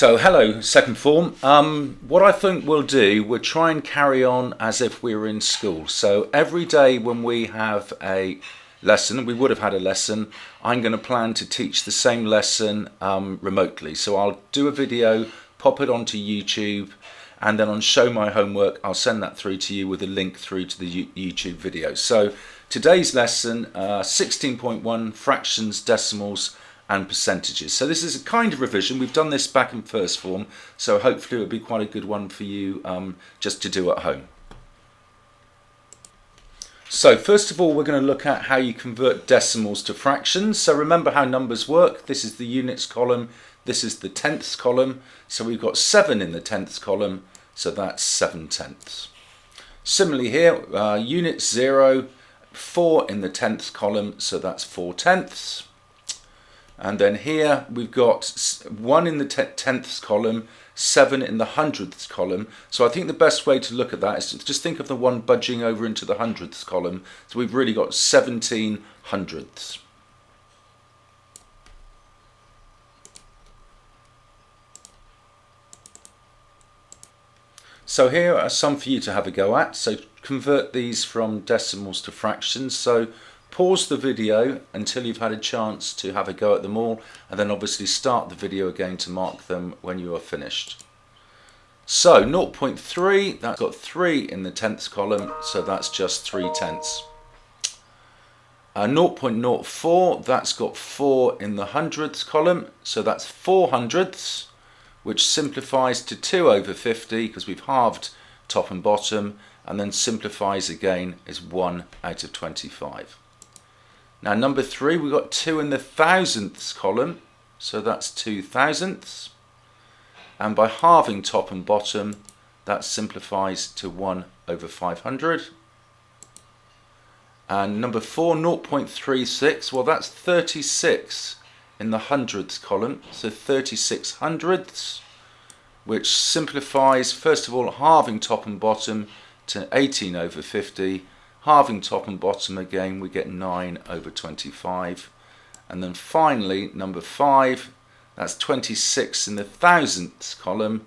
So hello, second form. What I think we'll do, we'll try and carry on as if we were in school. So every day when we have a lesson, we would have had a lesson, I'm going to plan to teach the same lesson remotely. So I'll do a video, pop it onto YouTube, and then on Show My Homework, I'll send that through to you with a link through to the YouTube video. So today's lesson, 16.1, fractions, decimals, and percentages. So this is a kind of revision. We've done this back in first form, so hopefully it'll be quite a good one for you just to do at home. So first of all, we're going to look at how you convert decimals to fractions. So remember how numbers work. This is the units column, this is the tenths column. So we've got 7 in the tenths column, so that's 7 tenths. Similarly here, units 0, 4 in the tenths column, so that's 4 tenths. And then here we've got 1 in the tenths column, 7 in the hundredths column. So I think the best way to look at that is to just think of the 1 budging over into the hundredths column. So we've really got 17 hundredths. So here are some for you to have a go at. So convert these from decimals to fractions. So pause the video until you've had a chance to have a go at them all, and then obviously start the video again to mark them when you are finished. So 0.3, that's got 3 in the tenths column, so that's just 3 tenths. 0.04, that's got 4 in the hundredths column, so that's 4 hundredths, which simplifies to 2 over 50 because we've halved top and bottom, and then simplifies again is 1 out of 25. Now number 3, we've got 2 in the thousandths column, so that's 2 thousandths. And by halving top and bottom, that simplifies to 1 over 500. And number 4, 0.36, well that's 36 in the hundredths column, so 36 hundredths, which simplifies, first of all, halving top and bottom to 18 over 50. Halving top and bottom again, we get 9 over 25. And then finally, number 5, that's 26 in the thousandths column.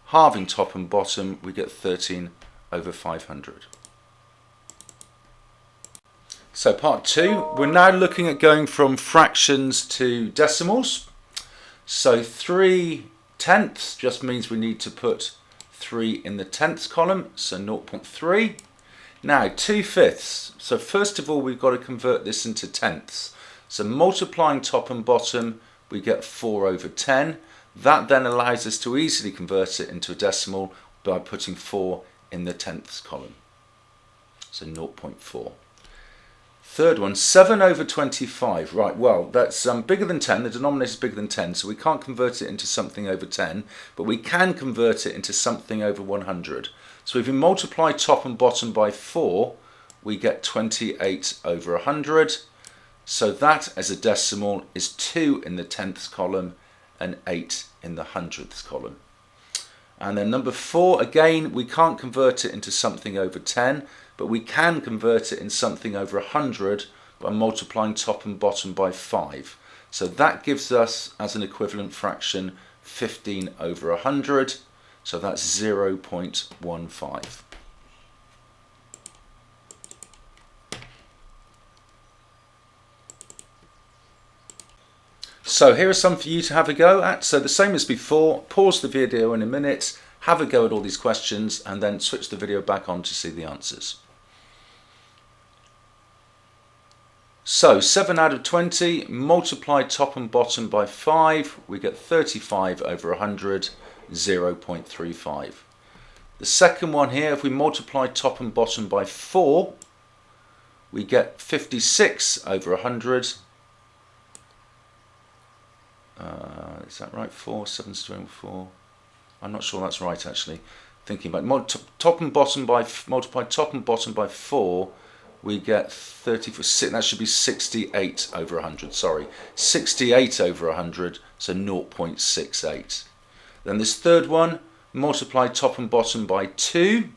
Halving top and bottom, we get 13 over 500. So part 2, we're now looking at going from fractions to decimals. So 3 tenths just means we need to put 3 in the tenths column, so 0.3. Now 2 fifths, so first of all we've got to convert this into tenths. So multiplying top and bottom, we get 4 over 10. That then allows us to easily convert it into a decimal by putting 4 in the tenths column. So 0.4. Third one, 7 over 25. Right, well, that's bigger than 10. The denominator is bigger than 10, so we can't convert it into something over 10, but we can convert it into something over 100. So if we multiply top and bottom by 4, we get 28 over 100. So that, as a decimal, is 2 in the tenths column and 8 in the hundredths column. And then number 4, again, we can't convert it into something over 10, but we can convert it in something over 100 by multiplying top and bottom by 5. So that gives us, as an equivalent fraction, 15 over 100. So that's 0.15. So here are some for you to have a go at. So the same as before, pause the video in a minute, have a go at all these questions, and then switch the video back on to see the answers. So 7 out of 20, multiply top and bottom by 5, we get 35 over 100, 0.35. The second one here, if we multiply top and bottom by 4, we get 56 over 100. Is that right? 4, 7, 4. I'm not sure that's right actually. Thinking about top and bottom by multiply top and bottom by 4, we get 34. That should be 68 over 100. Sorry, 68 over 100, so 0.68. Then this third one, multiply top and bottom by 2.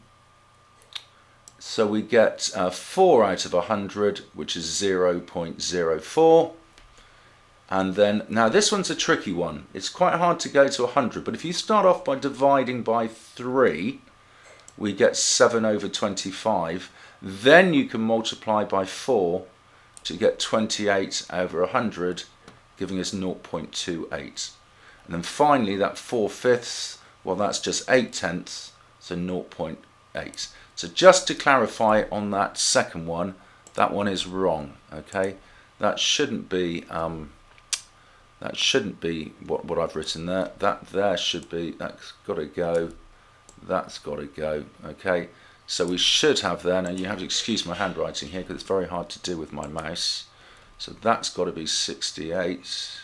So we get 4 out of 100, which is 0.04. And then, now this one's a tricky one. It's quite hard to go to 100, but if you start off by dividing by 3, we get 7 over 25. Then you can multiply by 4 to get 28 over 100, giving us 0.28. And then finally, that 4/5, well, that's just 8/10, so 0.8. So just to clarify on that second one, that one is wrong, okay? That shouldn't be what I've written there. That there should be, that's got to go, that's got to go, okay? So we should have there, now you have to excuse my handwriting here because it's very hard to do with my mouse. So that's got to be 68,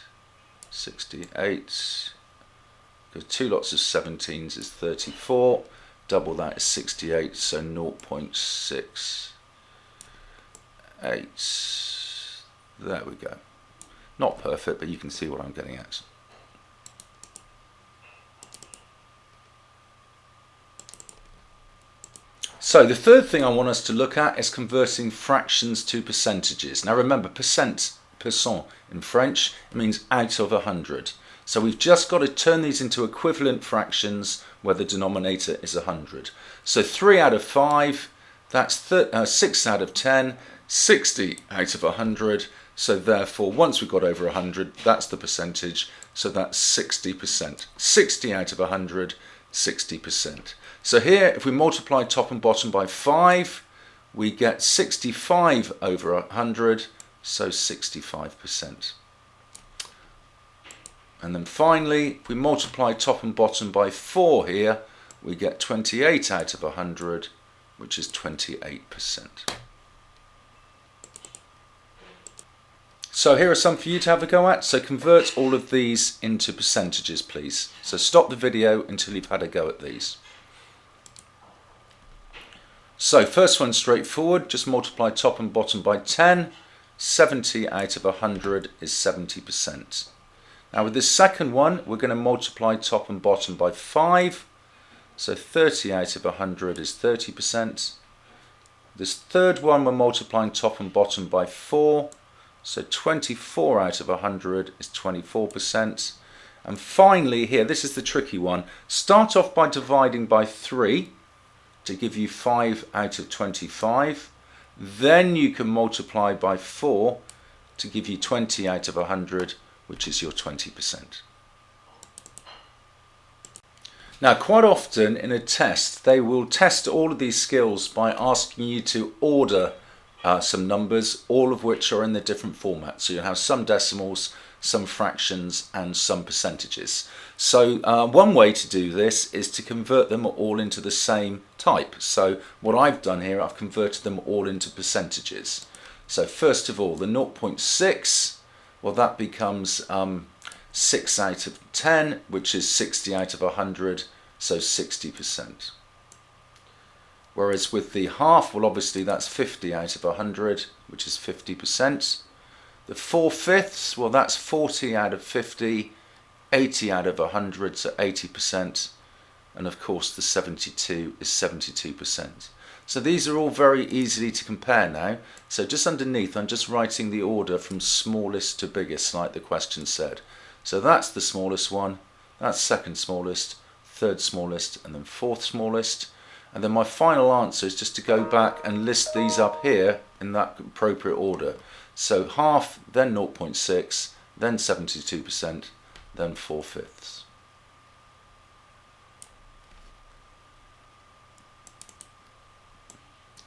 because 2 lots of 17s is 34, double that is 68, so 0.68. There we go. Not perfect, but you can see what I'm getting at. So the third thing I want us to look at is converting fractions to percentages. Now remember, percent in French, it means out of 100. So we've just got to turn these into equivalent fractions where the denominator is 100. So 3 out of 5, that's 6 out of 10, 60 out of 100. So therefore, once we've got over 100, that's the percentage. So that's 60%. 60 out of 100, 60%. So here, if we multiply top and bottom by 5, we get 65 over 100, so 65%. And then finally, if we multiply top and bottom by 4 here, we get 28 out of 100, which is 28%. So here are some for you to have a go at. So convert all of these into percentages, please. So stop the video until you've had a go at these. So first one straightforward, just multiply top and bottom by 10. 70 out of 100 is 70%. Now with this second one, we're going to multiply top and bottom by 5. So 30 out of 100 is 30%. This third one, we're multiplying top and bottom by 4. So 24 out of 100 is 24%. And finally here, this is the tricky one. Start off by dividing by 3 to give you 5 out of 25. Then you can multiply by 4 to give you 20 out of 100, which is your 20%. Now, quite often in a test, they will test all of these skills by asking you to order some numbers, all of which are in the different formats. So you'll have some decimals, some fractions, and some percentages. So one way to do this is to convert them all into the same type. So what I've done here, I've converted them all into percentages. So first of all, the 0.6, well, that becomes 6 out of 10, which is 60 out of 100, so 60%. Whereas with the half, well, obviously that's 50 out of 100, which is 50%. The 4/5, well, that's 40 out of 50, 80 out of 100, so 80%. And of course, the 72 is 72%. So these are all very easily to compare now. So just underneath, I'm just writing the order from smallest to biggest, like the question said. So that's the smallest one, that's second smallest, third smallest, and then fourth smallest. And then my final answer is just to go back and list these up here in that appropriate order. So half, then 0.6, then 72%, then 4/5.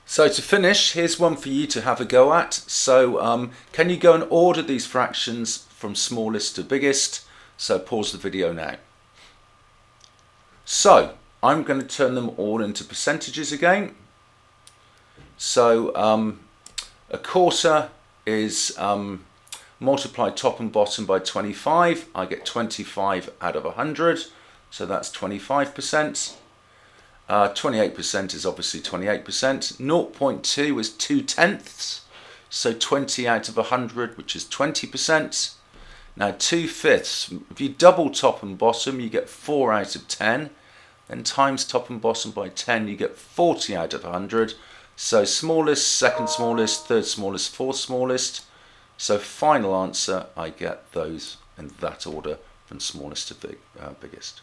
So to finish, here's one for you to have a go at. So can you go and order these fractions from smallest to biggest? So pause the video now. So I'm going to turn them all into percentages again. So a quarter is multiply top and bottom by 25. I get 25 out of 100, so that's 25%. 28% is obviously 28%. 0.2 is 2/10, so 20 out of 100, which is 20%. Now 2/5, if you double top and bottom, you get 4 out of 10. Then times top and bottom by 10, you get 40 out of 100. So smallest, second smallest, third smallest, fourth smallest. So final answer, I get those in that order from smallest to biggest.